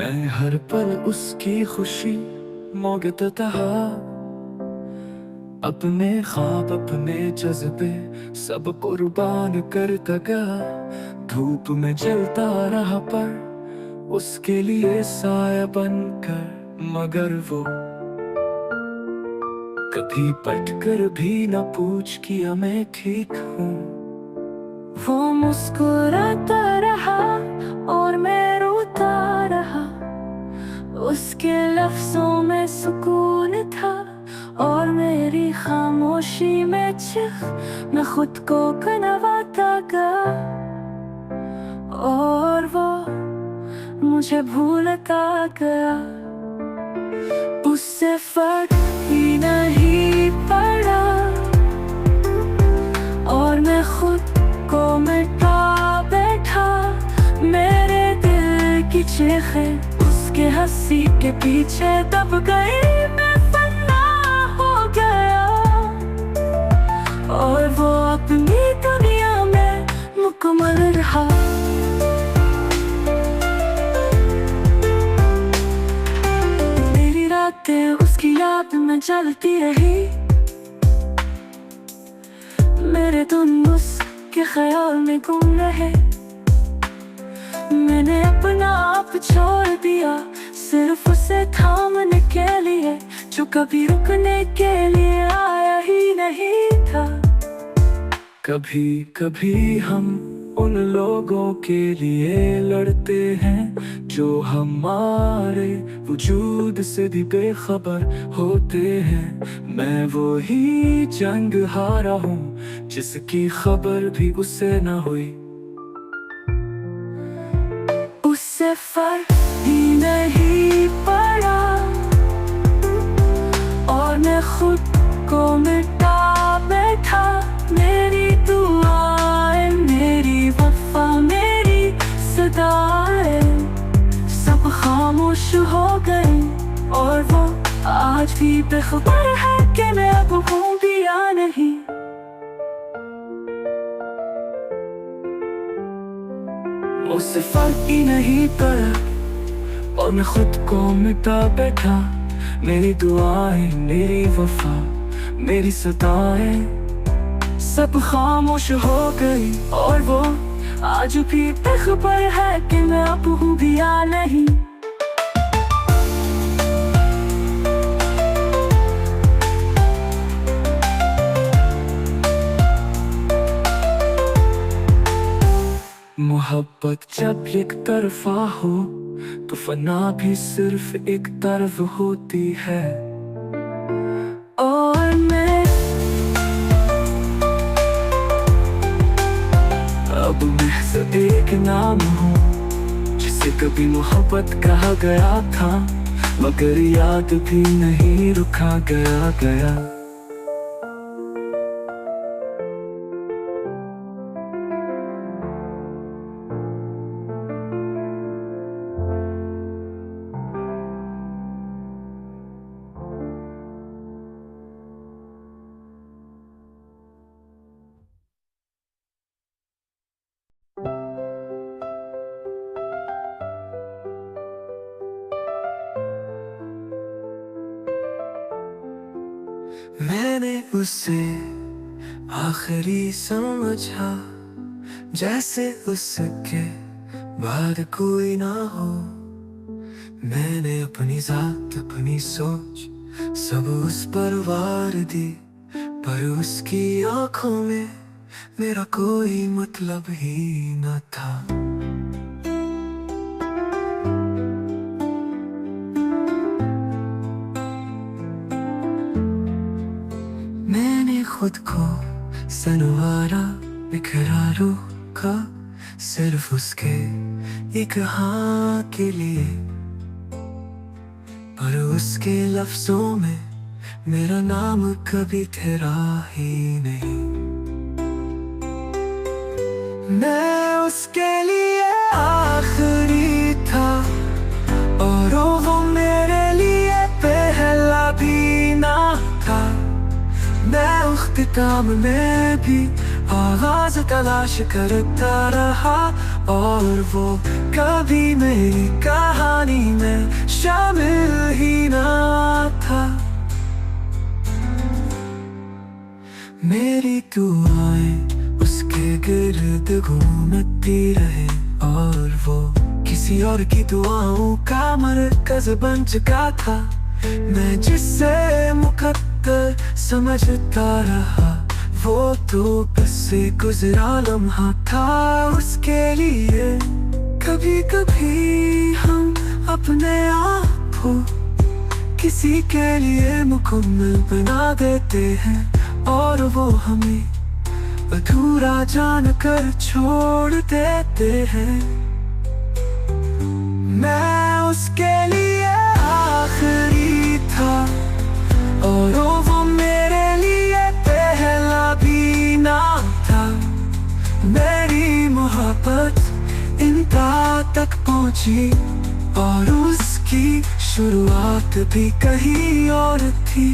मैं हर पल उसकी खुशी मोगता अपने ख्वाब अपने जज्बे सब कुर्बान करता गया। धूप में जलता रहा पर उसके लिए साया बनकर, मगर वो कभी पलट कर भी न पूछ किया मैं ठीक हूँ। वो मुस्कुराता रहा और मैं रोता रहा, उसके लफ्जों में सुकून था और मेरी खामोशी में चिख मैं खुद को कनवाता गया। और वो मुझे भूलता गया, उससे फर्क ही नहीं पड़ा और मैं खुद को मिटा बैठा। मेरे दिल की चीखें उसके हंसी के पीछे दब गई। मैं फना हो गया और वो अपनी दुनिया में मुकम्मल रहा। मेरी रातें उसकी याद में जलती रही, मेरे दिन उसके ख्याल में गुम रहे। मैंने अपना आप छोड़ दिया सिर्फ उसे थामने के लिए, जो कभी रुकने के लिए आया ही नहीं था। कभी कभी हम उन लोगों के लिए लड़ते हैं जो हमारे वजूद से भी बेखबर होते हैं। मैं वो ही जंग हारा हूँ जिसकी खबर भी उसे न हुई। उससे फर्क ही नहीं पड़ा और मैं खुद को मिटा बैठा। मेरी दुआएं, मेरी वफा, मेरी सदाएं सब खामोश हो गई और वो आज भी बेखबर है कि मैं अब हूँ भी या नहीं। उससे फर्क ही नहीं पड़ा और मैं खुद को मिटा बैठा। मेरी दुआएं, मेरी वफा, मेरी सदाएं सब खामोश हो गई और वो आज भी बेखबर है कि मैं अब हूँ भी या नहीं। मोहब्बत जब एक तरफा हो तो फना भी सिर्फ एक तरफ होती है। और मैं अब महज एक नाम हूँ जिसे कभी मोहब्बत कहा गया था, मगर याद भी नहीं रुका गया। मैंने उसे आखिरी समझा, जैसे उसके बाद कोई ना हो। मैंने अपनी जात, अपनी सोच सब उस पर वार दी, पर उसकी आंखों में मेरा कोई मतलब ही न था। खुद को सनवारा बिखरा रूखा सिर्फ उसके एक हाँ के लिए, पर उसके लफ्जों में मेरा नाम कभी ठहरा ही नहीं। मैं उसके लिए आखिरी था और वो मेरे लिए पहला भी ना था। मैं उख्तिताम में भी आवाज तलाश करता रहा और वो कभी मेरी कहानी में शामिल ही ना था। मेरी दुआएं उसके गिर्द घूमती रहे और वो किसी और की दुआओं का मरकज बन चुका था। मैं जिससे मुकद्दर समझता रहा वो तो बस एक गुजरा लम्हा था उसके लिए। कभी कभी हम अपने आप को किसी के लिए मुकम्मल बना देते हैं और वो हमें अधूरा जानकर छोड़ देते हैं। मैं उसके लिए आखिरी था और वो मेरे लिए पहला भी ना था। मेरी मोहब्बत इंतहा तक पहुंची और उसकी शुरुआत भी कहीं और थी।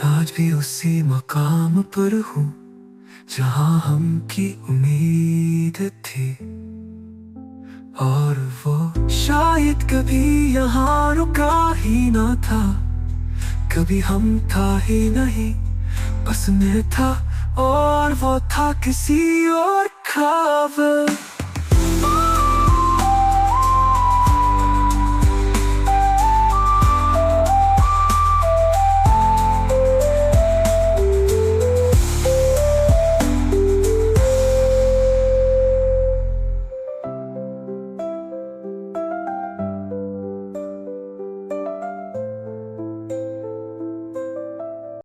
आज भी उसी मकाम पर हूँ जहाँ हमकी उम्मीद थी और वो शायद कभी यहाँ रुका ही ना था। कभी हम था ही नहीं, बस मैं था और वो था किसी और ख्वाब।